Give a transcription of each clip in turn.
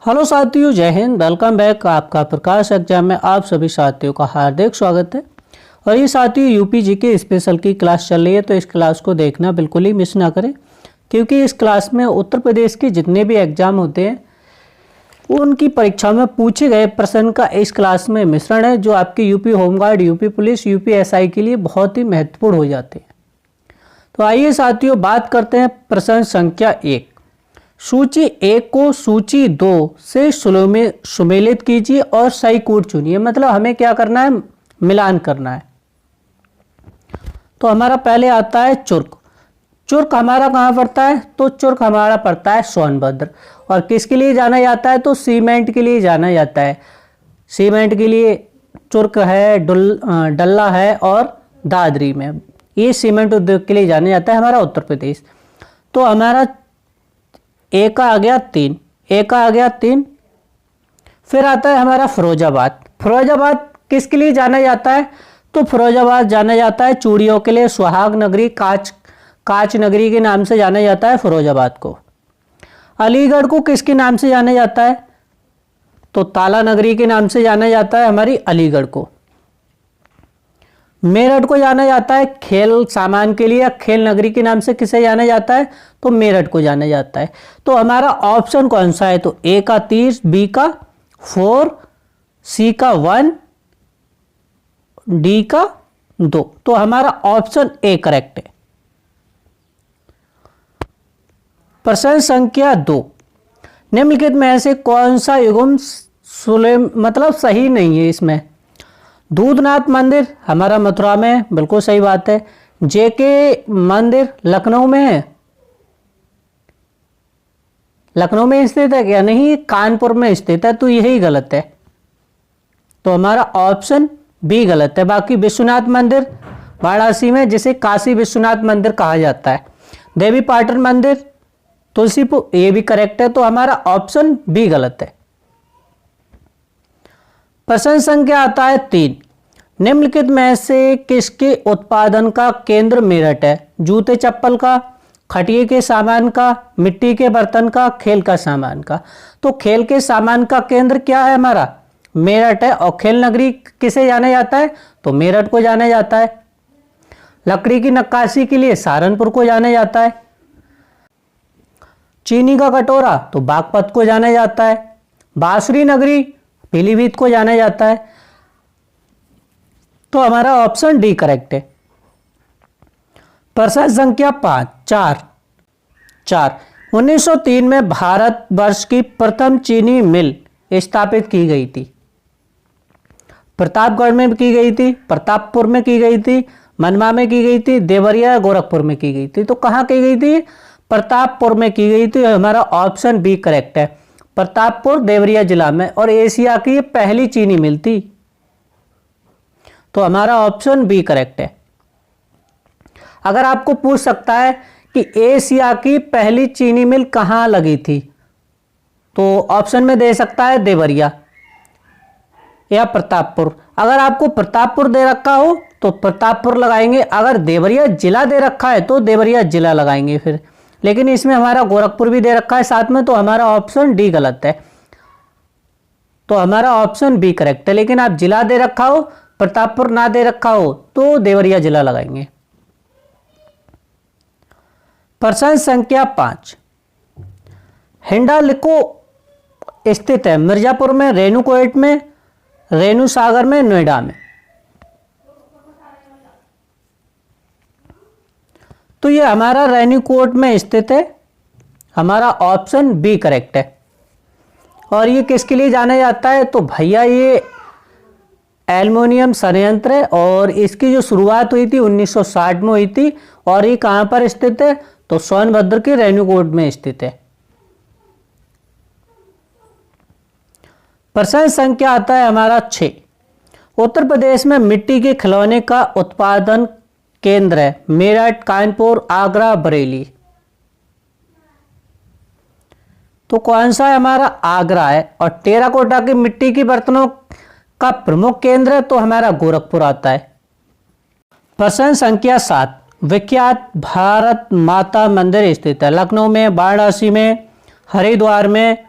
Hello साथियों, जय Hind. Welcome back. आपका प्रकाश एग्जाम में आप सभी साथियों का हार्दिक स्वागत है। और ये साथियों यूपी जीके स्पेशल की क्लास चल रही है, तो इस क्लास को देखना बिल्कुल ही मिस ना करें, क्योंकि इस क्लास में उत्तर प्रदेश के जितने भी एग्जाम होते हैं उनकी परीक्षा में पूछे गए प्रश्न का इस क्लास में मिश्रण है, जो आपकी UP home guard, UP police, UP SI के लिए बहुत ही महत्वपूर्ण हो जाते हैं। तो आइए साथियों बात करते हैं प्रश्न संख्या 1। सूची 1 को सूची 2 से सुमेलित कीजिए और सही कूट चुनिए। मतलब हमें क्या करना है, मिलान करना है। तो हमारा पहले आता है चुर्क। चुर्क हमारा कहाँ पड़ता है? तो चुर्क हमारा पड़ता है सोनभद्र। और किसके लिए जाना जाता है? तो सीमेंट के लिए जाना जाता है। सीमेंट के लिए चुर्क है, डल्ला है और दादरी में, ये सीमेंट उद्योग के लिए जाना जाता है हमारा उत्तर प्रदेश। तो हमारा ए का आ गया 3, ए का आ गया 3। फिर आता है हमारा फिरोजाबाद। फिरोजाबाद किसके लिए जाना जाता है? तो फिरोजाबाद जाना जाता है चूड़ियों के लिए। सुहाग नगरी, काच नगरी के नाम से जाना जाता है फिरोजाबाद को। अलीगढ़ को किसके नाम से जाना जाता है? तो ताला नगरी के नाम से जाना जाता है हमारी अलीगढ़ को। मेरठ को जाना जाता है खेल सामान के लिए, खेल नगरी के नाम से किसे जाना जाता है? तो मेरठ को जाना जाता है। तो हमारा ऑप्शन कौन सा है? तो ए का 30, बी का 4, सी का 1, डी का 2। तो हमारा ऑप्शन ए करेक्ट है। प्रश्न संख्या 2। निम्नलिखित में से कौन सा युग्म मतलब सही नहीं है इसमें? दूधनाथ मंदिर हमारा मथुरा में है, बिल्कुल सही बात है। जेके मंदिर लखनऊ में है। लखनऊ में स्थित है क्या? नहीं, कानपुर में स्थित है, तो यही गलत है। तो हमारा ऑप्शन बी गलत है। बाकी विश्वनाथ मंदिर वाराणसी में, जिसे काशी विश्वनाथ मंदिर कहा जाता है। देवी पाटन मंदिर तुलसीपुर, ये भी करेक्ट है। तो हमारा ऑप्शन बी गलत है। प्रश्न संख्या आता है 3। निम्नलिखित में से किसके उत्पादन का केंद्र मेरठ है? जूते चप्पल का, खटिए के सामान का, मिट्टी के बर्तन का, खेल का सामान का। तो खेल के सामान का केंद्र क्या है हमारा? मेरठ है। और खेल नगरी किसे जाना जाता है? तो मेरठ को जाना जाता है। लकड़ी की नक्काशी के लिए सहारनपुर को जाना जाता है। चीनी का कटोरा तो बागपत को जाना जाता है। बांसुरी नगरी पीलीभीत को जाना जाता है। तो हमारा ऑप्शन डी करेक्ट है। प्रश्न संख्या 4। 1903 में भारतवर्ष की प्रथम चीनी मिल स्थापित की गई थी। प्रतापगढ़ में की गई थी, प्रतापपुर में की गई थी, मनवा में की गई थी, देवरिया गोरखपुर में की गई थी। तो कहाँ की गई थी? प्रतापपुर में की गई थी। हमारा ऑप्शन बी करेक्ट है। प्रतापपुर देवरिया जिला में, और एशिया की पहली चीनी मिल थी। तो हमारा ऑप्शन बी करेक्ट है। अगर आपको पूछ सकता है कि एशिया की पहली चीनी मिल कहां लगी थी, तो ऑप्शन में दे सकता है देवरिया या प्रतापपुर। अगर आपको प्रतापपुर दे रखा हो तो प्रतापपुर लगाएंगे, अगर देवरिया जिला दे रखा है तो देवरिया जिला लगाएंगे फिर। लेकिन इसमें हमारा गोरखपुर भी दे रखा है साथ में, तो हमारा ऑप्शन डी गलत है। तो हमारा ऑप्शन बी करेक्ट है। लेकिन आप जिला दे रखा हो, प्रतापपुर ना दे रखा हो, तो देवरिया जिला लगाएंगे। प्रश्न संख्या 5। हिंडाल्को स्थित है मिर्जापुर में, रेणुकोट में, रेणु सागर में, नोएडा में। तो ये हमारा रेणुकोट में स्थित है। हमारा ऑप्शन बी करेक्ट है। और ये किसके लिए जाना जाता है? तो भैया ये एल्युमिनियम संयंत्र है, और इसकी जो शुरुआत हुई थी 1960 में हुई थी। और ये कहां पर स्थित है? तो सोनभद्र के रेणुकोट में स्थित है। प्रश्न संख्या आता है हमारा 6। उत्तर प्रदेश में मिट्टी के खिलौने का उत्पादन केंद्र है मेरठ, कानपुर, आगरा, बरेली। तो कौन सा है हमारा? आगरा है। और टेराकोटा की मिट्टी की बर्तनों का प्रमुख केंद्र है तो हमारा गोरखपुर आता है। प्रश्न संख्या 7। विख्यात भारत माता मंदिर स्थित है लखनऊ में, वाराणसी में, हरिद्वार में,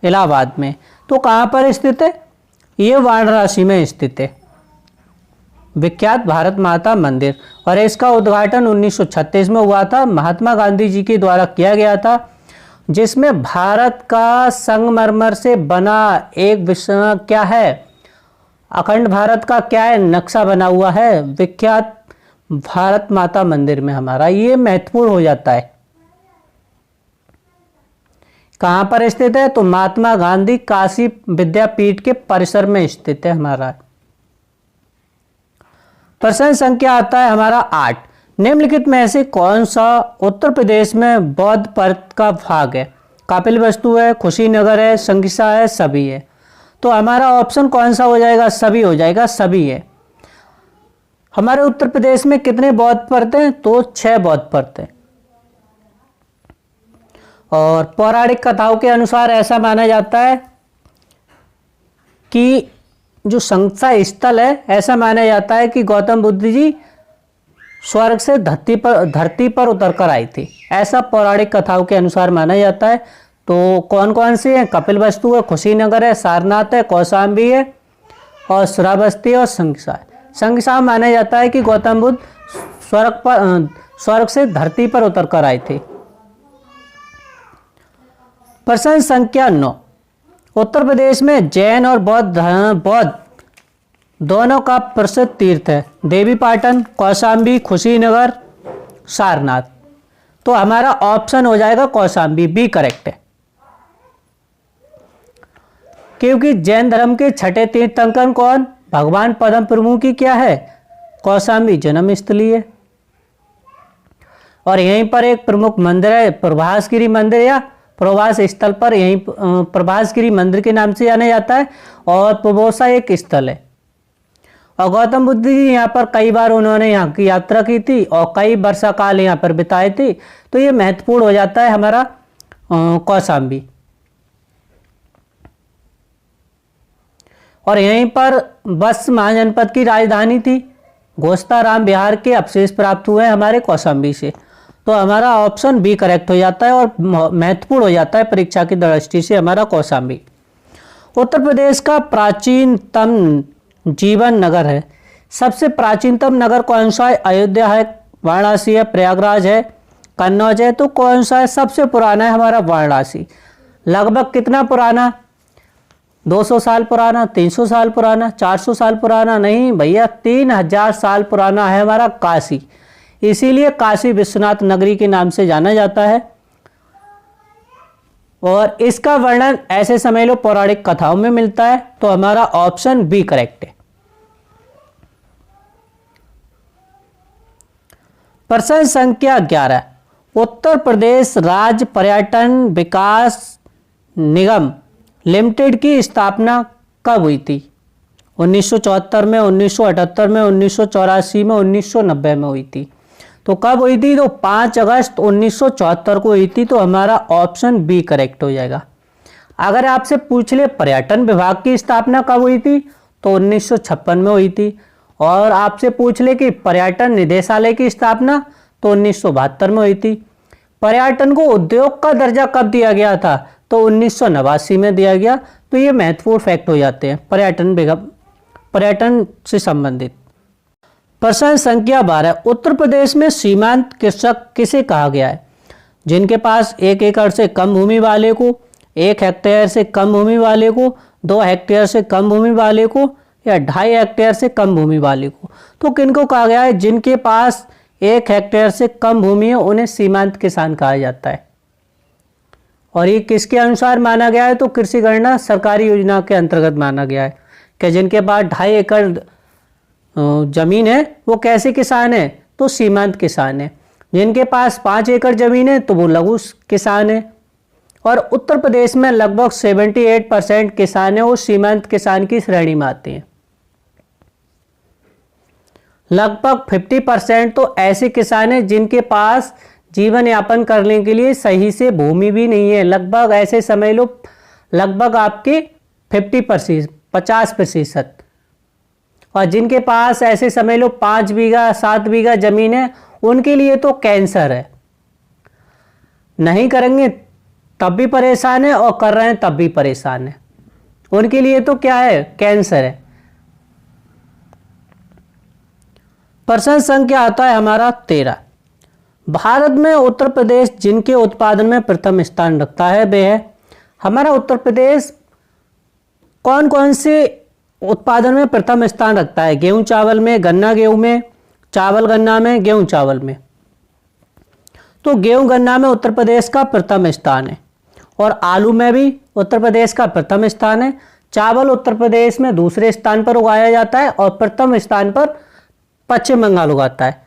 इलाहाबाद में। तो कहाँ पर स्थित है? ये वाराणसी में स्थित है, विख्यात भारत माता मंदिर। और इसका उद्घाटन 1936 में हुआ था, महात्मा गांधी जी के द्वारा किया गया था, जिसमें भारत का संगमरमर से बना एक क्या है, अखंड भारत का क्या है, नक्शा बना हुआ है विख्यात भारत माता मंदिर में हमारा। ये महत्वपूर्ण हो जाता है। कहाँ पर स्थित है? तो महात्मा गांधी काशी विद्यापीठ के परिसर में स्थित है हमारा। प्रश्न संख्या आता है हमारा 8। निम्नलिखित में से कौन सा उत्तर प्रदेश में बौद्ध पर्वत का भाग है? कपिलवस्तु है, कुशीनगर है, संकिसा है, सभी है। तो हमारा ऑप्शन कौन सा हो जाएगा? सभी हो जाएगा, सभी है। हमारे उत्तर प्रदेश में कितने बौद्ध पर्वत हैं? तो 6 बौद्ध पर्वत हैं। और पौराणिक कथाओं के अनुसार ऐसा माना जाता है कि जो संकिसा स्थल है, ऐसा माना जाता है कि गौतम बुद्ध जी स्वर्ग से धरती पर उतर कर आई थी, ऐसा पौराणिक कथाओं के अनुसार माना जाता है। तो कौन कौन से हैं? कपिलवस्तु है, कुशीनगर है, सारनाथ है, कौशाम्बी है, और श्रावस्ती और संकिसा है। संकिसा माना जाता है कि गौतम बुद्ध स्वर्ग से धरती पर उतर कर आए थे। प्रश्न संख्या 9। उत्तर प्रदेश में जैन और बौद्ध दोनों का प्रसिद्ध तीर्थ है, देवीपाटन, कौशाम्बी, कुशीनगर, सारनाथ। तो हमारा ऑप्शन हो जाएगा कौशाम्बी, बी करेक्ट है, क्योंकि जैन धर्म के छठे तीर्थंकर कौन? भगवान पद्म प्रभु की क्या है? कौशाम्बी जन्म स्थली है। और यहीं पर एक प्रमुख मंदिर है, प्रभासगिरी मंदिर, या प्रवास स्थल पर यहीं प्रभासगिरी मंदिर के नाम से जाना जाता है। और प्रभोसा एक स्थल है। और गौतम बुद्ध जी यहाँ पर कई बार उन्होंने यहाँ की यात्रा की थी और कई वर्षा काल यहाँ पर बिताए थे। तो ये महत्वपूर्ण हो जाता है हमारा कौशाम्बी। और यहीं पर बस महाजनपद की राजधानी थी। गोस्ताराम बिहार के अवशेष प्राप्त हुए हैं हमारे कौशाम्बी से। तो हमारा ऑप्शन बी करेक्ट हो जाता है और महत्वपूर्ण हो जाता है परीक्षा की दृष्टि से हमारा कौशाम्बी। उत्तर प्रदेश का प्राचीनतम जीवन नगर है। सबसे प्राचीनतम नगर कौन सा है? अयोध्या है, वाराणसी है, प्रयागराज है, कन्नौज है। तो कौन सा है? सबसे पुराना है हमारा वाराणसी। लगभग कितना पुराना? 200 साल पुराना, 300 साल पुराना, 400 साल पुराना? नहीं भैया, 3000 साल पुराना है हमारा काशी। इसीलिए काशी विश्वनाथ नगरी के नाम से जाना जाता है। और इसका वर्णन ऐसे समझ लो पौराणिक कथाओं में मिलता है। तो हमारा ऑप्शन बी करेक्ट है। प्रश्न संख्या 11। उत्तर प्रदेश राज्य पर्यटन विकास निगम लिमिटेड की स्थापना कब हुई थी? 1974 में, 1978 में, 1984 में, 1990 में हुई थी। तो कब हुई थी? तो 5 अगस्त 1974 को हुई थी। तो हमारा ऑप्शन बी करेक्ट हो जाएगा। अगर आपसे पूछ ले पर्यटन विभाग की स्थापना कब हुई थी? तो 1956 में हुई थी। और आपसे पूछ ले कि पर्यटन निदेशालय की स्थापना, तो 1972 में हुई थी। पर्यटन को उद्योग का दर्जा कब दिया गया था? तो 1989 में दिया गया। तो ये महत्वपूर्ण फैक्ट हो जाते हैं पर्यटन से संबंधित। प्रश्न संख्या 12। उत्तर प्रदेश में सीमांत कृषक किसे कहा गया है? जिनके पास 1 एकड़ से कम भूमि वाले को, 1 हेक्टेयर से कम भूमि वाले को, 2 हेक्टेयर से कम भूमि वाले को, या 2.5 हेक्टेयर से कम भूमि वाले को। तो किनको कहा गया है? जिनके पास 1 हेक्टेयर से कम भूमि है उन्हें सीमांत किसान कहा जाता है। और ये किसके अनुसार माना गया है? तो कृषि गणना सरकारी योजना के अंतर्गत माना गया है कि जिनके पास 2.5 एकड़ जमीन है वो कैसे किसान है? तो सीमांत किसान है। जिनके पास 5 एकड़ जमीन है तो वो लघु किसान है। और उत्तर प्रदेश में लगभग 78% किसान है वो सीमांत किसान की श्रेणी में आते हैं। लगभग 50% तो ऐसे किसान हैं जिनके पास जीवन यापन करने के लिए सही से भूमि भी नहीं है। लगभग ऐसे समझ लो लगभग आपके 50%। और जिनके पास ऐसे समझ लो 5 बीघा 7 बीघा जमीन है उनके लिए तो कैंसर है। नहीं करेंगे तब भी परेशान है और कर रहे हैं तब भी परेशान है, उनके लिए तो क्या है, कैंसर है। प्रश्न संख्या आता है हमारा 13। भारत में उत्तर प्रदेश जिनके उत्पादन में प्रथम स्थान रखता है वे है, हमारा उत्तर प्रदेश कौन कौन से उत्पादन में प्रथम स्थान रखता है? गेहूं चावल में, गन्ना गेहूं में, चावल गन्ना में, गेहूं चावल में। तो गेहूं गन्ना में उत्तर प्रदेश का प्रथम स्थान है, और आलू में भी उत्तर प्रदेश का प्रथम स्थान है। चावल उत्तर प्रदेश में दूसरे स्थान पर उगाया जाता है और प्रथम स्थान पर पश्चिम बंगाल उगाता है।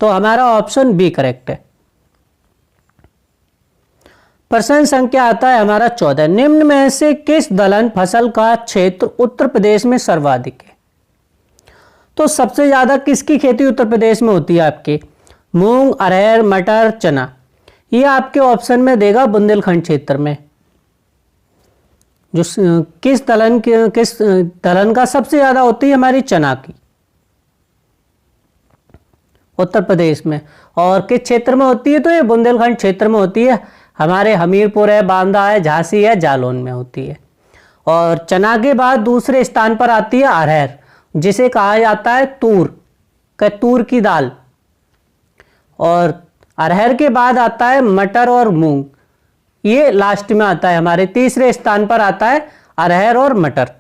तो हमारा ऑप्शन बी करेक्ट है। प्रश्न संख्या आता है हमारा 14। निम्न में से किस दलहन फसल का क्षेत्र उत्तर प्रदेश में सर्वाधिक है? तो सबसे ज्यादा किसकी खेती उत्तर प्रदेश में होती है आपके? मूंग, अरहर, मटर, चना। ये आपके ऑप्शन में देगा बुंदेलखंड क्षेत्र में। जो किस दलहन का सबसे ज्यादा होती है हमारी चना की उत्तर प्रदेश में, और किस क्षेत्र में होती है? तो ये बुंदेलखंड क्षेत्र में होती है। हमारे हमीरपुर है, बांदा है, झांसी है, जालौन में होती है। और चना के बाद दूसरे स्थान पर आती है अरहर, जिसे कहा जाता है तूर की दाल। और अरहर के बाद आता है मटर और मूंग, ये लास्ट में आता है। हमारे तीसरे स्थान पर आता है अरहर और मटर।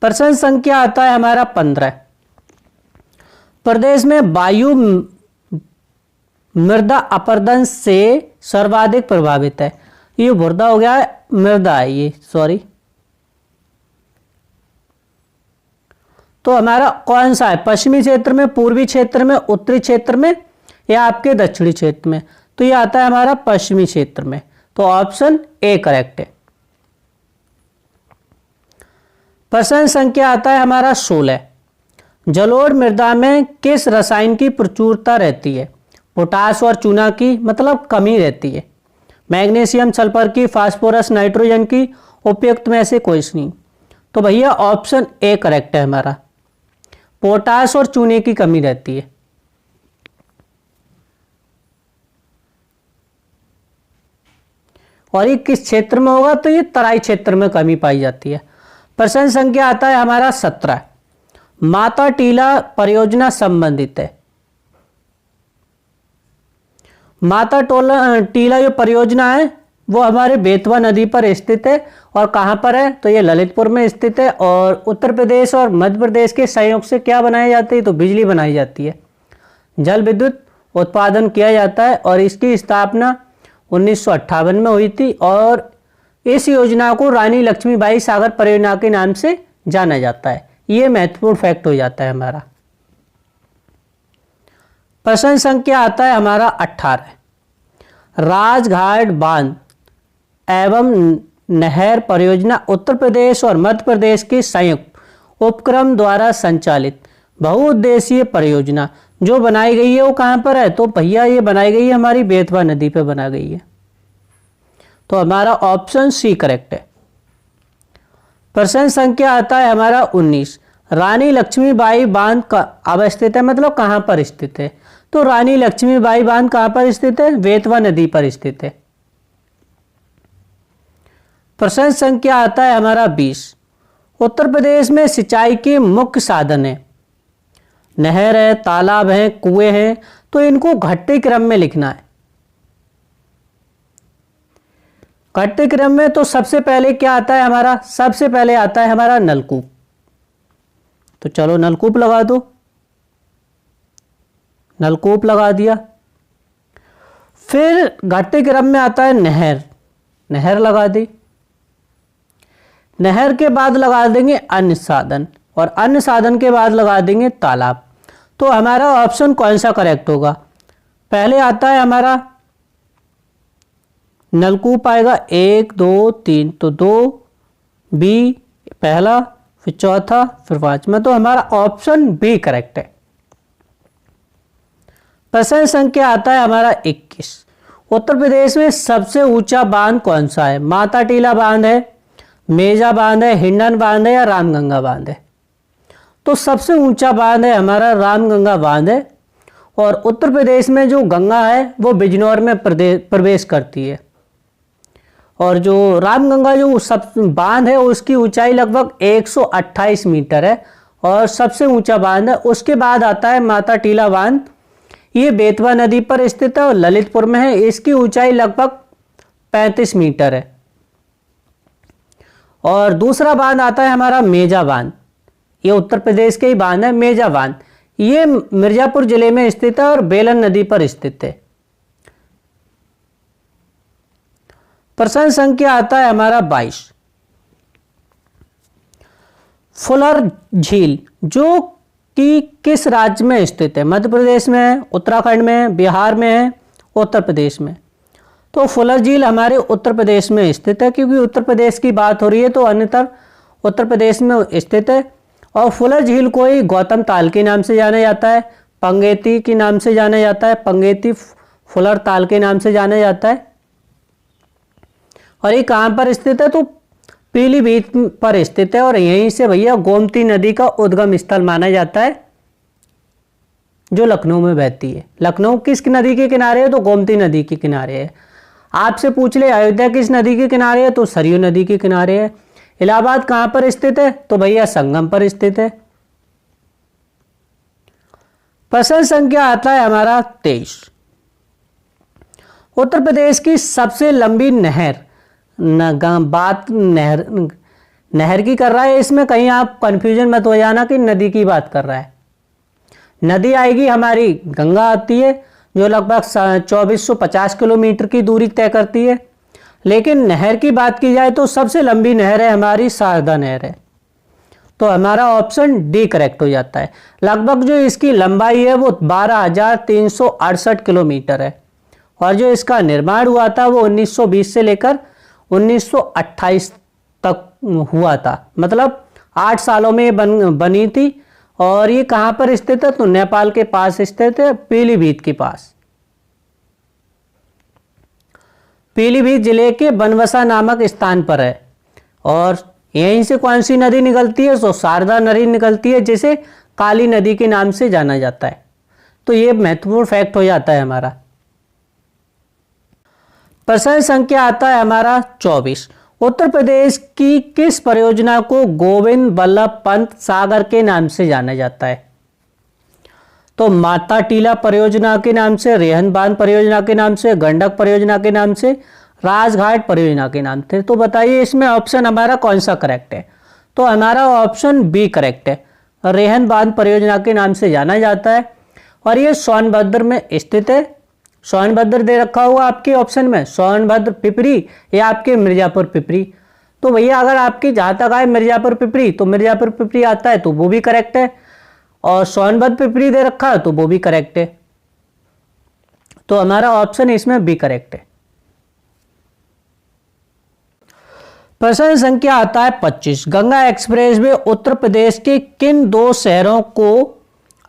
प्रश्न संख्या आता है हमारा 15। प्रदेश में वायु मृदा अपरदन से सर्वाधिक प्रभावित है। ये मुर्दा हो गया है, मृदा है ये, सॉरी। तो हमारा कौन सा है? पश्चिमी क्षेत्र में, पूर्वी क्षेत्र में, उत्तरी क्षेत्र में, या आपके दक्षिणी क्षेत्र में? तो ये आता है हमारा पश्चिमी क्षेत्र में। तो ऑप्शन ए करेक्ट है। प्रश्न संख्या आता है हमारा 16। जलोढ़ मृदा में किस रसायन की प्रचुरता रहती है? पोटास और चूना की, मतलब कमी रहती है। मैग्नीशियम, सल्फर की, फास्फोरस, नाइट्रोजन की, उपयुक्त में से कोई नहीं। तो भैया ऑप्शन ए करेक्ट है हमारा, पोटास और चूने की कमी रहती है। और ये किस क्षेत्र में होगा? तो ये तराई क्षेत्र में कमी पाई जाती है। प्रश्न संख्या आता है हमारा 17। माता टीला परियोजना संबंधित है। माता टीला जो परियोजना है वो हमारे बेतवा नदी पर स्थित है। और कहाँ पर है? तो ये ललितपुर में स्थित है। और उत्तर प्रदेश और मध्य प्रदेश के सहयोग से क्या बनाई जाती है? तो बिजली बनाई जाती है, जल विद्युत उत्पादन किया जाता है। और इसकी स्थापना 1958 में हुई थी। और इस योजना को रानी लक्ष्मीबाई सागर परियोजना के नाम से जाना जाता है। ये महत्वपूर्ण फैक्ट हो जाता है हमारा। प्रश्न संख्या आता है हमारा 18। राजघाट बांध एवं नहर परियोजना उत्तर प्रदेश और मध्य प्रदेश के संयुक्त उपक्रम द्वारा संचालित बहुउद्देशीय परियोजना जो बनाई गई है वो कहाँ पर है? तो भैया ये बनाई गई है हमारी बेतवा नदी पर बना गई है। तो हमारा ऑप्शन सी करेक्ट है। प्रश्न संख्या आता है हमारा 19। रानी लक्ष्मीबाई बांध का अवस्थित है, मतलब कहाँ पर स्थित है? तो रानी लक्ष्मीबाई बांध कहाँ पर स्थित है? बेतवा नदी पर स्थित है। प्रश्न संख्या आता है हमारा 20। उत्तर प्रदेश में सिंचाई के मुख्य साधन है, नहर है, तालाब है, कुएं हैं। तो इनको घटते क्रम में लिखना है। घटते क्रम में तो सबसे पहले क्या आता है हमारा? सबसे पहले आता है हमारा नलकूप। तो चलो नलकूप लगा दो, नलकूप लगा दिया। फिर घटते क्रम में आता है नहर, नहर लगा दी। नहर के बाद लगा देंगे अन्य साधन, और अन्य साधन के बाद लगा देंगे तालाब। तो हमारा ऑप्शन कौन सा करेक्ट होगा? पहले आता है हमारा नलकूप आएगा 1 2 3, तो 2 बी पहला, फिर चौथा, फिर पांचवा। तो हमारा ऑप्शन बी करेक्ट है। प्रश्न संख्या आता है हमारा 21। उत्तर प्रदेश में सबसे ऊंचा बांध कौन सा है? माता टीला बांध है, मेजा बांध है, हिंडन बांध है, या रामगंगा बांध है? तो सबसे ऊंचा बांध है हमारा रामगंगा बांध है। और उत्तर प्रदेश में जो गंगा है वो बिजनौर में प्रवेश करती है। और जो रामगंगा जो सब बांध है उसकी ऊंचाई लगभग 128 मीटर है और सबसे ऊंचा बांध है। उसके बाद आता है माता टीला बांध, ये बेतवा नदी पर स्थित है और ललितपुर में है। इसकी ऊंचाई लगभग 35 मीटर है। और दूसरा बांध आता है हमारा मेजा बांध, ये उत्तर प्रदेश के ही बांध है मेजा बांध, ये मिर्जापुर जिले में स्थित है और बेलन नदी पर स्थित है। प्रश्न संख्या आता है हमारा 22। फुलर झील जो कि किस राज्य में स्थित है? मध्य प्रदेश में है, उत्तराखंड में है, बिहार में है, उत्तर प्रदेश में। तो फुलर झील हमारे उत्तर प्रदेश में स्थित है, क्योंकि उत्तर प्रदेश की बात हो रही है तो अन्यतर उत्तर प्रदेश में स्थित है। और फुलर झील को ही गौतम ताल के नाम से जाना जाता है, पंगेती के नाम से जाना जाता है, पंगेती फुलर ताल के नाम से जाना जाता है। और ये कहाँ पर स्थित है? तो पीलीभीत पर स्थित है और यहीं से भैया गोमती नदी का उद्गम स्थल माना जाता है जो लखनऊ में बहती है। लखनऊ किस नदी के किनारे है? तो गोमती नदी के किनारे है। आपसे पूछ ले अयोध्या किस नदी के किनारे है? तो सरयू नदी के किनारे है। इलाहाबाद कहाँ पर स्थित है? तो भैया संगम पर स्थित है। प्रश्न संख्या आता है हमारा 23। उत्तर प्रदेश की सबसे लंबी नहर, बात नहर की कर रहा है, इसमें कहीं आप कंफ्यूजन मत हो जाना कि नदी की बात कर रहा है। नदी आएगी हमारी गंगा आती है जो लगभग 2450 किलोमीटर की दूरी तय करती है। लेकिन नहर की बात की जाए तो सबसे लंबी नहर है हमारी शारदा नहर है। तो हमारा ऑप्शन डी करेक्ट हो जाता है। लगभग जो इसकी लंबाई है वो 12,368 किलोमीटर है और जो इसका निर्माण हुआ था वो 1920 से लेकर 1928 तक हुआ था, मतलब 8 सालों में बनी थी। और ये कहाँ पर स्थित है? तो नेपाल के पास स्थित है, पीलीभीत के पास। पीलीभीत जिले के बनवसा नामक स्थान पर है। और यहीं से कौन सी नदी निकलती है? तो शारदा नदी निकलती है, जिसे काली नदी के नाम से जाना जाता है। तो ये महत्वपूर्ण फैक्ट हो जाता है हमारा। प्रश्न संख्या आता है हमारा 24। उत्तर प्रदेश की किस परियोजना को गोविंद वल्लभ पंत सागर के नाम से जाना जाता है? तो माता टीला परियोजना के नाम से, रेहन बांध परियोजना के नाम से, गंडक परियोजना के नाम से, राजघाट परियोजना के नाम से। तो बताइए इसमें ऑप्शन हमारा कौन सा करेक्ट है? तो हमारा ऑप्शन बी करेक्ट है, रेहन बांध परियोजना के नाम से जाना जाता है। और ये सोनभद्र में स्थित है। सोनभद्र दे रखा हुआ आपके ऑप्शन में, सोनभद्र पिपरी या आपके मिर्जापुर पिपरी। तो भैया अगर आपकी जहाँ तक आए मिर्जापुर पिपरी तो मिर्जापुर पिपरी आता है तो वो भी करेक्ट है, और सोनभद्र पिपरी दे रखा है तो वो भी करेक्ट है। तो हमारा ऑप्शन इसमें बी करेक्ट है। प्रश्न संख्या आता है 25। गंगा एक्सप्रेस वे उत्तर प्रदेश के किन 2 शहरों को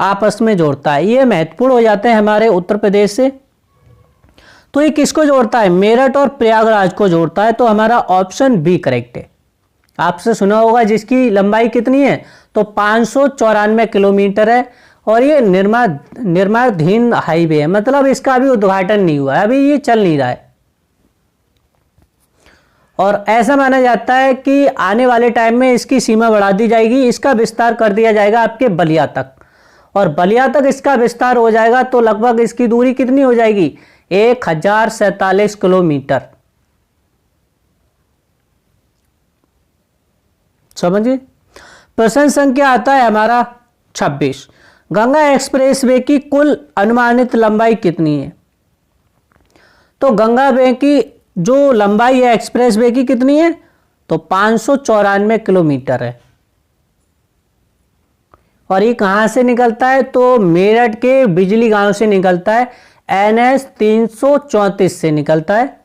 आपस में जोड़ता है? ये महत्वपूर्ण हो जाते हैं हमारे उत्तर प्रदेश से। तो ये किसको जोड़ता है? मेरठ और प्रयागराज को जोड़ता है। तो हमारा ऑप्शन बी करेक्ट है। आपसे सुना होगा जिसकी लंबाई कितनी है? तो 594 किलोमीटर है और ये निर्माणाधीन हाईवे है, मतलब इसका अभी उद्घाटन नहीं हुआ है, अभी ये चल नहीं रहा है। और ऐसा माना जाता है कि आने वाले टाइम में इसकी सीमा बढ़ा दी जाएगी, इसका विस्तार कर दिया जाएगा आपके बलिया तक, और बलिया तक इसका विस्तार हो जाएगा तो लगभग इसकी दूरी कितनी हो जाएगी? 1047 किलोमीटर। समझिए। प्रश्न संख्या आता है हमारा 26। गंगा एक्सप्रेसवे की कुल अनुमानित लंबाई कितनी है? तो गंगा वे की जो लंबाई है एक्सप्रेसवे की कितनी है? तो 594 किलोमीटर है। और ये कहां से निकलता है? तो मेरठ के बिजली गांव से निकलता है, NH 334 से निकलता है।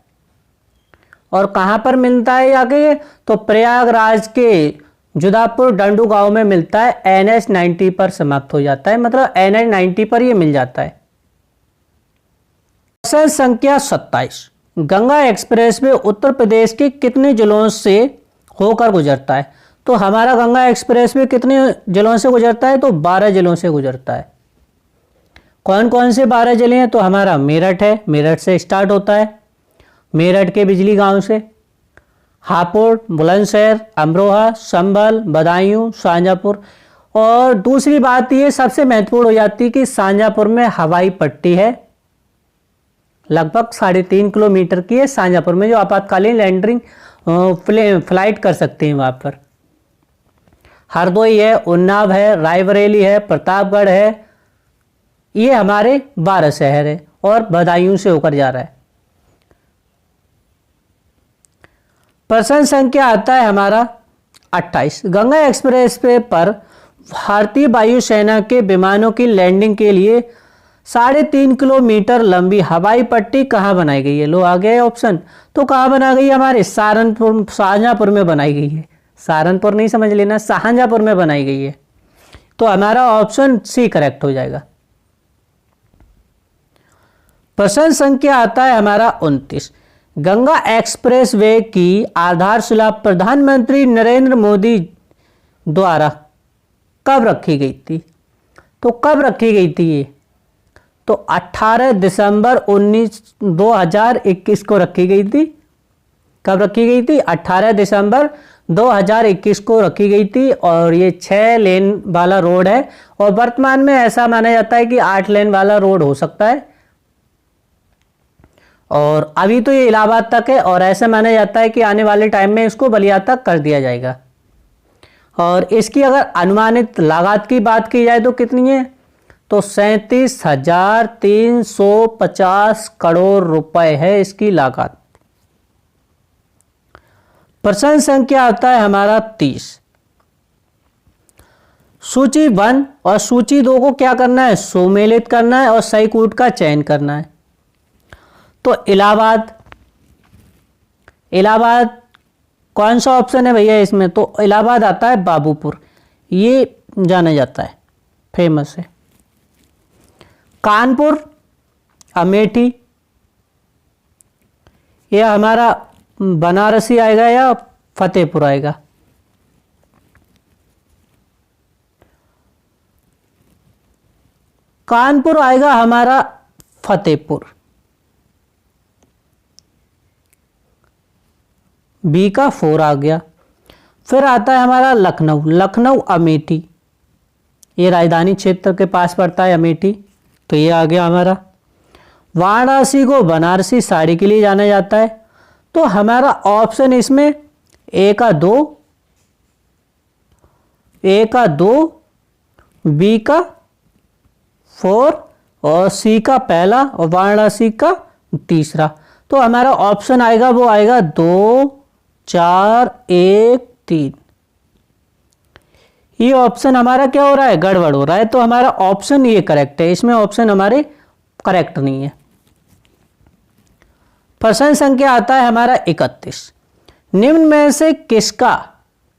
और कहां पर मिलता है आगे? तो प्रयागराज के जुदापुर डंडू गांव में मिलता है, NH 90 पर समाप्त हो जाता है, मतलब NH 90 पर ये मिल जाता है। प्रश्न संख्या 27। गंगा एक्सप्रेसवे उत्तर प्रदेश के कितने जिलों से होकर गुजरता है? तो हमारा गंगा एक्सप्रेसवे कितने जिलों से गुजरता है? तो 12 जिलों से गुजरता है। कौन कौन से 12 जिले हैं? तो हमारा मेरठ है, मेरठ से स्टार्ट होता है, मेरठ के बिजली गांव से, हापुड़, बुलंदशहर, अमरोहा, संभल, बदायूं, शाहजहाँपुर। और दूसरी बात ये सबसे महत्वपूर्ण हो जाती है कि शाहजहाँपुर में हवाई पट्टी है, लगभग 3.5 किलोमीटर की है शाहजहाँपुर में, जो आपातकालीन लैंडिंग फ्लाइट कर सकते हैं वहाँ पर। हरदोई है, उन्नाव है, रायबरेली है, प्रतापगढ़ है, ये हमारे 12 शहर है और बदायूं से होकर जा रहा है। प्रश्न संख्या आता है हमारा 28। गंगा एक्सप्रेस वे पर भारतीय वायुसेना के विमानों की लैंडिंग के लिए 3.5 किलोमीटर लंबी हवाई पट्टी कहाँ बनाई गई है? लो आ गया ऑप्शन। तो कहाँ बनाई गई है? हमारे सहारनपुर, शाहजहाँपुर में बनाई गई है। सहारनपुर नहीं समझ लेना, शाहजहाँपुर में बनाई गई है। तो हमारा ऑप्शन सी करेक्ट हो जाएगा। प्रश्न संख्या आता है हमारा 29। गंगा एक्सप्रेस वे की आधारशिला प्रधानमंत्री नरेंद्र मोदी द्वारा कब रखी गई थी? तो कब रखी गई थी ये? तो 18 दिसंबर 2021 को रखी गई थी। कब रखी गई थी? 18 दिसंबर 2021 को रखी गई थी। और ये 6 लेन वाला रोड है और वर्तमान में ऐसा माना जाता है कि 8 लेन वाला रोड हो सकता है। और अभी तो ये इलाहाबाद तक है और ऐसा माना जाता है कि आने वाले टाइम में इसको बलिया तक कर दिया जाएगा। और इसकी अगर अनुमानित लागत की बात की जाए तो कितनी है? तो 37,350 करोड़ रुपए है इसकी लागत। प्रश्न संख्या आता है हमारा 30। सूची 1 और सूची 2 को क्या करना है? सुमेलित करना है और सही कूट का चयन करना है। तो इलाहाबाद कौन सा ऑप्शन है भैया इसमें? तो इलाहाबाद आता है, बाबूपुर, ये जाना जाता है, फेमस है। कानपुर, अमेठी, ये हमारा बनारसी आएगा या फतेहपुर आएगा? कानपुर आएगा हमारा फतेहपुर। बी का 4 आ गया। फिर आता है हमारा लखनऊ, लखनऊ अमेठी, ये राजधानी क्षेत्र के पास पड़ता है अमेठी, तो ये आ गया हमारा। वाराणसी को बनारसी साड़ी के लिए जाना जाता है। तो हमारा ऑप्शन इसमें ए का 2, बी का 4 और सी का पहला और वाराणसी का तीसरा। तो हमारा ऑप्शन आएगा वो आएगा 2, 4, 1, 3। ये ऑप्शन हमारा क्या हो रहा है? गड़बड़ हो रहा है। तो हमारा ऑप्शन ये करेक्ट है, इसमें ऑप्शन हमारे करेक्ट नहीं है। प्रश्न संख्या आता है हमारा 31। निम्न में से किसका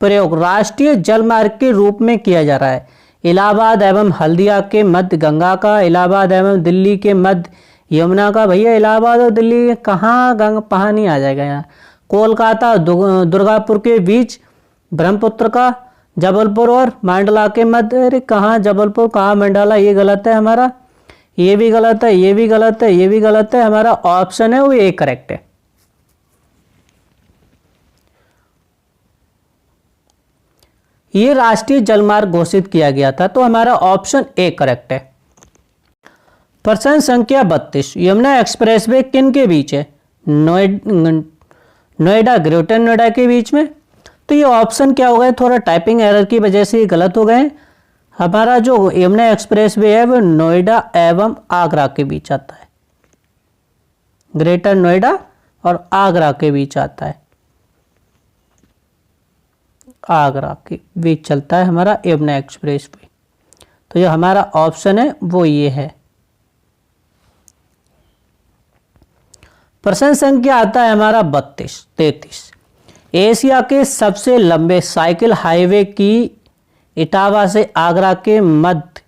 प्रयोग राष्ट्रीय जलमार्ग के रूप में किया जा रहा है? इलाहाबाद एवं हल्दिया के मध्य गंगा का, इलाहाबाद एवं दिल्ली के मध्य यमुना का। भैया इलाहाबाद और दिल्ली कहाँ गंगा पानी आ जाएगा यहाँ? कोलकाता दुर्गापुर के बीच ब्रह्मपुत्र का, जबलपुर और मंडला के मध्य। अरे कहाँ जबलपुर, कहाँ मंडला? ये गलत है हमारा, ये भी गलत है, ये भी गलत है, ये भी गलत है। हमारा ऑप्शन है वो ए करेक्ट है। ये राष्ट्रीय जलमार्ग घोषित किया गया था, तो हमारा ऑप्शन ए करेक्ट है। प्रश्न संख्या 32। यमुना एक्सप्रेसवे किन के बीच है? नोएडा, ग्रेटर नोएडा के बीच में। तो ये ऑप्शन क्या हो गए? थोड़ा टाइपिंग एरर की वजह से ये गलत हो गए। हमारा जो यमुना एक्सप्रेसवे है वो नोएडा एवं आगरा के बीच आता है। ग्रेटर नोएडा और आगरा के बीच आता है, आगरा के बीच चलता है हमारा यमुना एक्सप्रेसवे। तो जो हमारा ऑप्शन है वो ये है। प्रश्न संख्या आता है हमारा 33। एशिया के सबसे लंबे साइकिल हाईवे की इटावा से आगरा के मध्य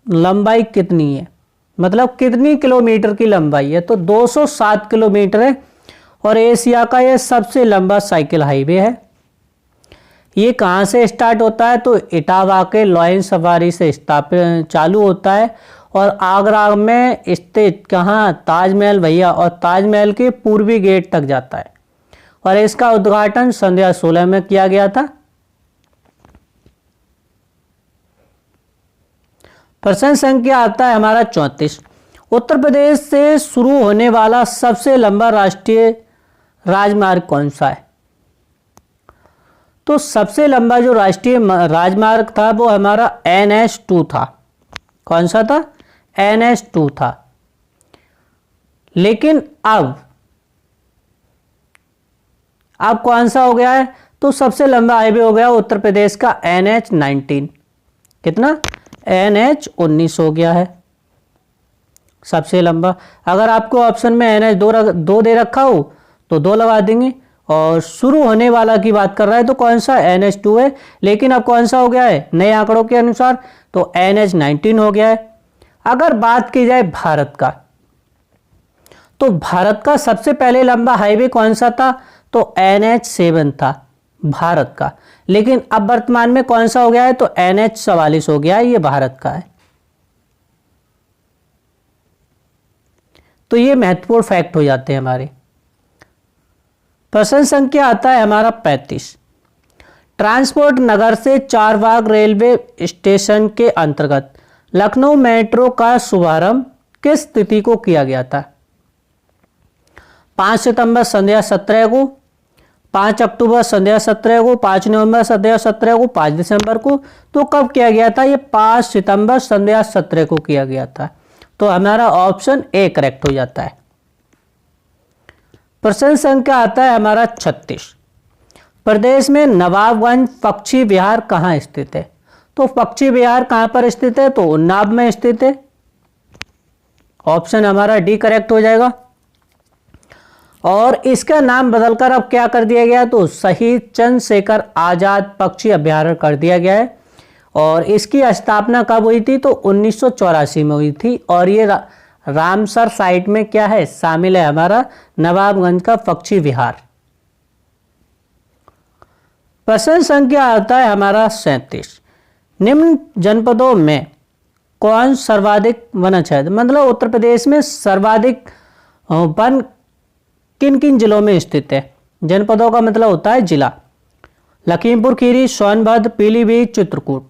लंबाई कितनी है? मतलब कितनी किलोमीटर की लंबाई है? तो 207 किलोमीटर है और एशिया का यह सबसे लंबा साइकिल हाईवे है। ये कहाँ से स्टार्ट होता है? तो इटावा के लॉयन सफारी से चालू होता है और आगरा में स्थित कहाँ, ताजमहल भैया, और ताजमहल के पूर्वी गेट तक जाता है और इसका उद्घाटन सन 2016 में किया गया था। प्रश्न संख्या आता है हमारा 34। उत्तर प्रदेश से शुरू होने वाला सबसे लंबा राष्ट्रीय राजमार्ग कौन सा है? तो सबसे लंबा जो राष्ट्रीय राजमार्ग था वो हमारा NH2 था। कौन सा था? NH2 था। लेकिन अब कौन सा हो गया है? तो सबसे लंबा हाईवे हो गया उत्तर प्रदेश का NH19। कितना? NH19 हो गया है सबसे लंबा। अगर आपको ऑप्शन में NH2 दे रखा हो तो 2 लगा देंगे, और शुरू होने वाला की बात कर रहा है तो कौन सा? NH2 है। लेकिन अब कौन सा हो गया है नए आंकड़ों के अनुसार? तो NH19 हो गया है। अगर बात की जाए भारत का, तो भारत का सबसे पहले लंबा हाईवे कौन सा था? तो NH7 था भारत का। लेकिन अब वर्तमान में कौन सा हो गया है? तो NH44 हो गया है, ये भारत का है। तो ये महत्वपूर्ण फैक्ट हो जाते हैं हमारे। प्रश्न संख्या आता है हमारा 35। ट्रांसपोर्ट नगर से चारबाग रेलवे स्टेशन के अंतर्गत लखनऊ मेट्रो का शुभारंभ किस तिथि को किया गया था? 5 सितंबर सन 2017 को, 5 अक्टूबर सन 2017 को, 5 नवंबर सन 2017 को, 5 दिसंबर को। तो कब किया गया था? ये 5 सितंबर सन 2017 को किया गया था। तो हमारा ऑप्शन ए करेक्ट हो जाता है। प्रश्न संख्या आता है हमारा 36। प्रदेश में नवाबगंज पक्षी विहार कहाँ स्थित है? तो पक्षी विहार कहाँ पर स्थित है? तो उन्नाव में स्थित है। ऑप्शन हमारा डी करेक्ट हो जाएगा। और इसका नाम बदलकर अब क्या कर दिया गया? तो शहीद चंद्रशेखर आजाद पक्षी अभ्यारण्य कर दिया गया है। और इसकी स्थापना कब हुई थी? तो 1984 में हुई थी। और ये रामसर साइट में क्या है? शामिल है हमारा नवाबगंज का पक्षी विहार। प्रश्न संख्या आता है हमारा 37। निम्न जनपदों में कौन सर्वाधिक वनाच्छादित, मतलब उत्तर प्रदेश में सर्वाधिक वन किन किन जिलों में स्थित है? जनपदों का मतलब होता है जिला। लखीमपुर खीरी, सोनभद्र, पीलीभीत, चित्रकूट।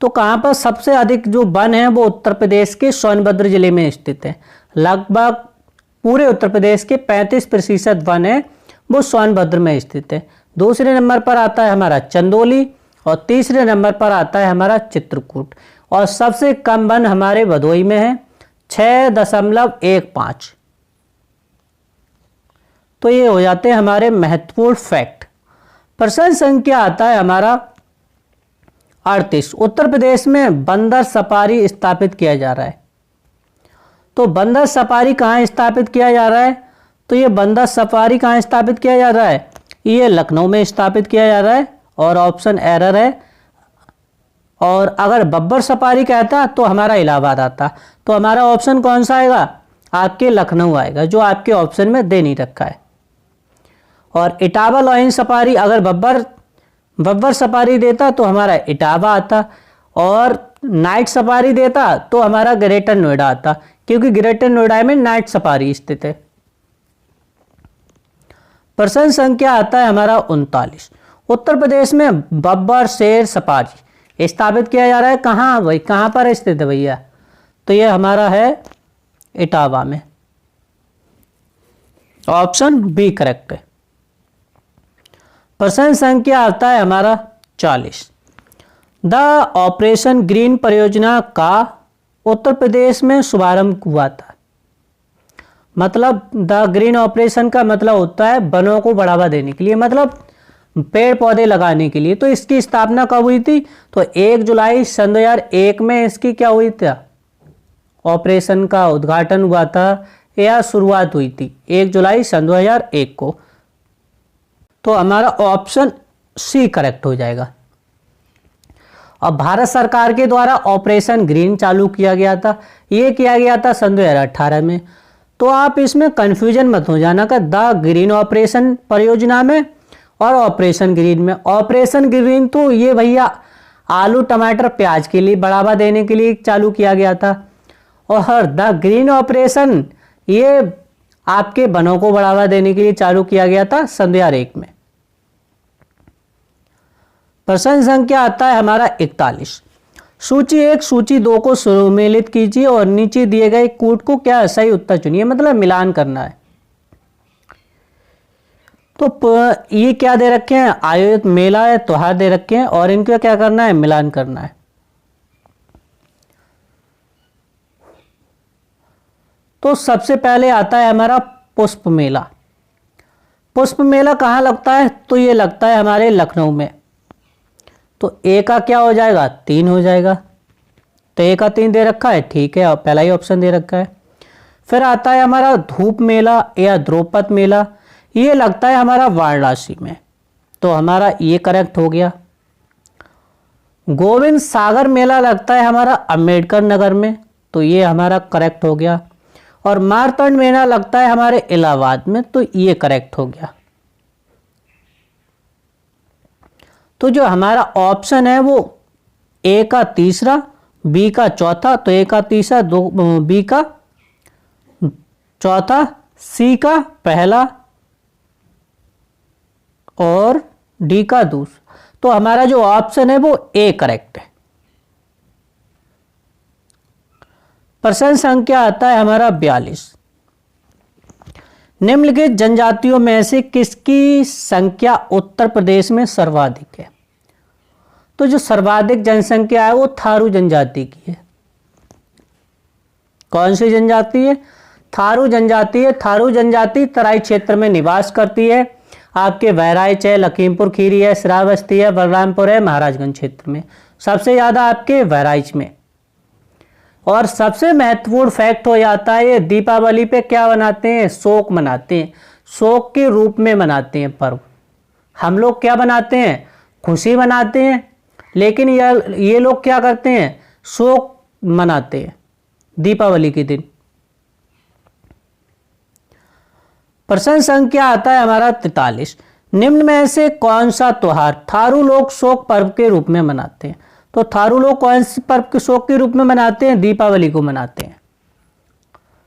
तो कहाँ पर सबसे अधिक जो वन है वो उत्तर प्रदेश के सोनभद्र जिले में स्थित है। लगभग पूरे उत्तर प्रदेश के 35% वन है वो सोनभद्र में स्थित है। दूसरे नंबर पर आता है हमारा चंदौली और तीसरे नंबर पर आता है हमारा चित्रकूट। और सबसे कम वन हमारे भदोही में है 6.15। तो ये हो जाते हैं हमारे महत्वपूर्ण फैक्ट। प्रश्न संख्या आता है हमारा 38। उत्तर प्रदेश में बंदर सफारी स्थापित किया जा रहा है। तो बंदर सफारी कहाँ स्थापित किया जा रहा है? तो ये बंदर सफारी कहाँ स्थापित किया जा रहा है? ये लखनऊ में स्थापित किया जा रहा है। और ऑप्शन एरर है। और अगर बब्बर सफारी कहता तो हमारा इलाहाबाद आता। तो हमारा ऑप्शन कौन सा आएगा? आपके लखनऊ आएगा, जो आपके ऑप्शन में दे नहीं रखा है। और इटावा लाइन सफारी अगर बब्बर सफारी देता तो हमारा इटावा आता। और नाइट सफारी देता तो हमारा ग्रेटर नोएडा आता, क्योंकि ग्रेटर नोएडा में नाइट सफारी स्थित है। प्रश्न संख्या आता है हमारा 39। उत्तर प्रदेश में बब्बर शेर सफारी स्थापित किया जा रहा है कहाँ भाई? कहाँ पर स्थित है भैया? तो ये हमारा है इटावा में। ऑप्शन बी करेक्ट है। प्रश्न संख्या आता है हमारा 40। द ऑपरेशन ग्रीन परियोजना का उत्तर प्रदेश में शुभारंभ हुआ था। मतलब द ग्रीन ऑपरेशन का मतलब होता है वनों को बढ़ावा देने के लिए, मतलब पेड़ पौधे लगाने के लिए। तो इसकी स्थापना कब हुई थी? तो 1 जुलाई सन 2001 में इसकी क्या हुई था? ऑपरेशन का उद्घाटन हुआ था या शुरुआत हुई थी 1 जुलाई सन 2001 को। तो हमारा ऑप्शन सी करेक्ट हो जाएगा। और भारत सरकार के द्वारा ऑपरेशन ग्रीन चालू किया गया था। ये किया गया था सन 2018 में। तो आप इसमें कंफ्यूजन मत हो जाना का द ग्रीन ऑपरेशन परियोजना में और ऑपरेशन ग्रीन में। ऑपरेशन ग्रीन तो ये भैया आलू टमाटर प्याज के लिए बढ़ावा देने के लिए चालू किया गया था। और द ग्रीन ऑपरेशन ये आपके वनों को बढ़ावा देने के लिए चालू किया गया था सन 2001 में। प्रश्न संख्या आता है हमारा 41। सूची 1 सूची 2 को सम्मिलित कीजिए और नीचे दिए गए कूट को क्या सही उत्तर चुनिए, मतलब मिलान करना है। तो ये क्या दे रखे हैं, आयोजित मेला है, त्योहार दे रखे हैं और इनका क्या करना है, मिलान करना है। तो सबसे पहले आता है हमारा पुष्प मेला। पुष्प मेला कहाँ लगता है, तो ये लगता है हमारे लखनऊ में। तो ए का क्या हो जाएगा, 3 हो जाएगा। तो ए का 3 दे रखा है, ठीक है, और पहला ही ऑप्शन दे रखा है। फिर आता है हमारा धूप मेला या द्रौपद मेला, ये लगता है हमारा वाराणसी में। तो हमारा ये करेक्ट हो गया। गोविंद सागर मेला लगता है हमारा अंबेडकर नगर में, तो ये हमारा करेक्ट हो गया। और मारतंड मेला लगता है हमारे इलाहाबाद में, तो ये करेक्ट हो गया। तो जो हमारा ऑप्शन है वो ए का तीसरा, बी का चौथा, तो ए का तीसरा, बी का चौथा, सी का पहला और डी का दूसरा। तो हमारा जो ऑप्शन है वो ए करेक्ट है। प्रश्न संख्या आता है हमारा 42। निम्नलिखित जनजातियों में से किसकी संख्या उत्तर प्रदेश में सर्वाधिक है। तो जो सर्वाधिक जनसंख्या है वो थारू जनजाति की है। कौन सी जनजाति है, थारू जनजाति है। थारू जनजाति तराई क्षेत्र में निवास करती है। आपके बहराइच है, लखीमपुर खीरी है, श्रावस्ती है, बलरामपुर है, महाराजगंज क्षेत्र में सबसे ज्यादा आपके बहराइच में। और सबसे महत्वपूर्ण फैक्ट हो जाता है ये दीपावली पे क्या बनाते हैं, शोक मनाते हैं। शोक के रूप में मनाते हैं पर्व। हम लोग क्या बनाते हैं, खुशी मनाते हैं, लेकिन ये लोग क्या करते हैं, शोक मनाते हैं दीपावली के दिन। प्रश्न संख्या आता है हमारा 43। निम्न में से कौन सा त्योहार थारू लोग शोक पर्व के रूप में मनाते हैं। तो थारू लोग कौन से पर्व के शोक के रूप में मनाते हैं, दीपावली को मनाते हैं।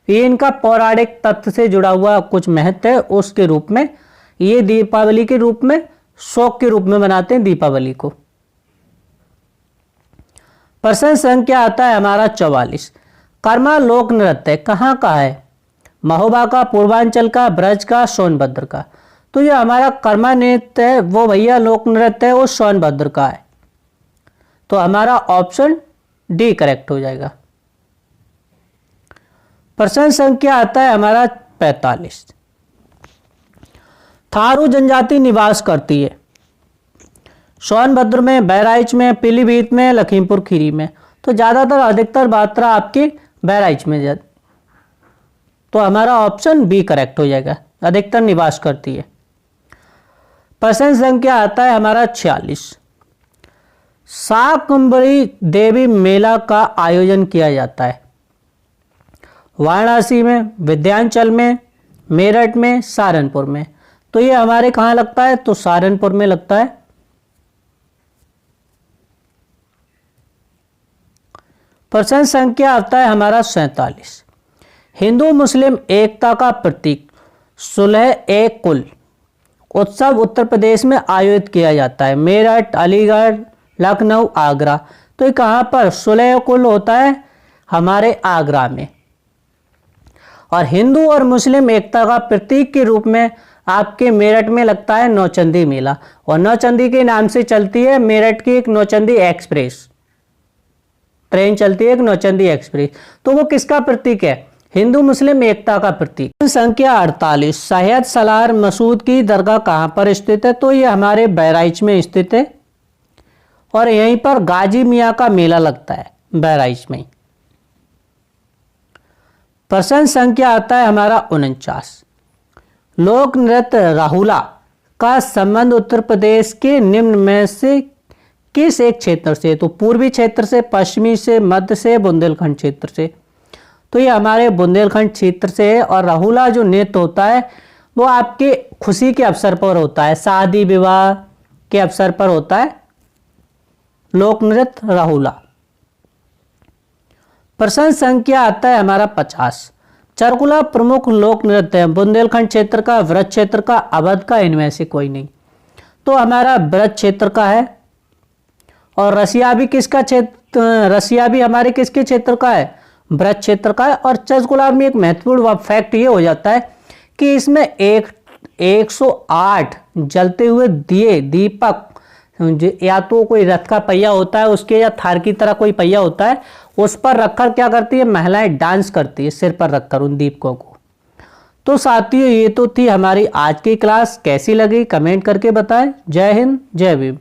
ये इनका पौराणिक तथ्य से जुड़ा हुआ कुछ महत्व है, उसके रूप में ये दीपावली के रूप में शोक के रूप में मनाते हैं दीपावली को। प्रश्न संख्या आता है हमारा 44। कर्मा लोक नृत्य कहाँ का है, महोबा का, पूर्वांचल का, ब्रज का, सोनभद्र का। तो ये हमारा कर्मा नृत्य है वो भैया लोक नृत्य है वो सोनभद्र का है। तो हमारा ऑप्शन डी करेक्ट हो जाएगा। प्रश्न संख्या आता है हमारा 45। थारू जनजाति निवास करती है सोनभद्र में, बहराइच में, पीलीभीत में, लखीमपुर खीरी में। तो ज्यादातर अधिकतर मात्रा आपकी बहराइच में जाती। तो हमारा ऑप्शन बी करेक्ट हो जाएगा, अधिकतर निवास करती है। प्रश्न संख्या आता है हमारा 46। शाकंभरी देवी मेला का आयोजन किया जाता है वाराणसी में, विंध्याचल में, मेरठ में, सहारनपुर में। तो ये हमारे कहाँ लगता है, तो सहारनपुर में लगता है। प्रश्न संख्या आता है हमारा 47। हिंदू मुस्लिम एकता का प्रतीक सुलह-ए-कुल उत्सव उत्तर प्रदेश में आयोजित किया जाता है मेरठ, अलीगढ़, लखनऊ, आगरा। तो ये कहाँ पर, सुलह-ए-कुल होता है हमारे आगरा में। और हिंदू और मुस्लिम एकता का प्रतीक के रूप में आपके मेरठ में लगता है नौचंदी मेला। और नौचंदी के नाम से चलती है मेरठ की एक नौचंदी एक्सप्रेस ट्रेन चलती है, एक नौचंदी एक्सप्रेस। तो वो किसका प्रतीक है, हिंदू मुस्लिम एकता का प्रतीक। संख्या 48। सैयद सलार मसूद की दरगाह कहाँ पर स्थित है। तो ये हमारे बहराइच में स्थित है और यहीं पर गाजी मियाँ का मेला लगता है बहराइच में। प्रश्न संख्या आता है हमारा 49। लोक नृत्य राहुला का संबंध उत्तर प्रदेश के निम्न में से किस एक क्षेत्र से। तो पूर्वी क्षेत्र से, पश्चिमी से, मध्य से, बुंदेलखंड क्षेत्र से। तो ये हमारे बुंदेलखंड क्षेत्र से है। और राहुला जो नृत्य होता है वो आपके खुशी के अवसर पर होता है, शादी विवाह के अवसर पर होता है। लोक नृत्य राहुला। प्रश्न संख्या आता है हमारा 50। चरकुला प्रमुख लोक नृत्य है बुंदेलखंड क्षेत्र का, व्रज क्षेत्र का, अवध का, इनमें से कोई नहीं। तो हमारा व्रज क्षेत्र का है। और रसिया भी किसका क्षेत्र, रसिया भी हमारे किसके क्षेत्र का है, व्रज क्षेत्र का है। और चरकुला में एक महत्वपूर्ण फैक्ट ये हो जाता है कि इसमें 108 जलते हुए दिए, दीपक, या तो कोई रथ का पहिया होता है उसके, या थार की तरह कोई पहिया होता है, उस पर रखकर क्या करती है महिलाएं, डांस करती है सिर पर रखकर उन दीपकों को। तो साथियों ये तो थी हमारी आज की क्लास, कैसी लगी कमेंट करके बताएं। जय हिंद जय भीम।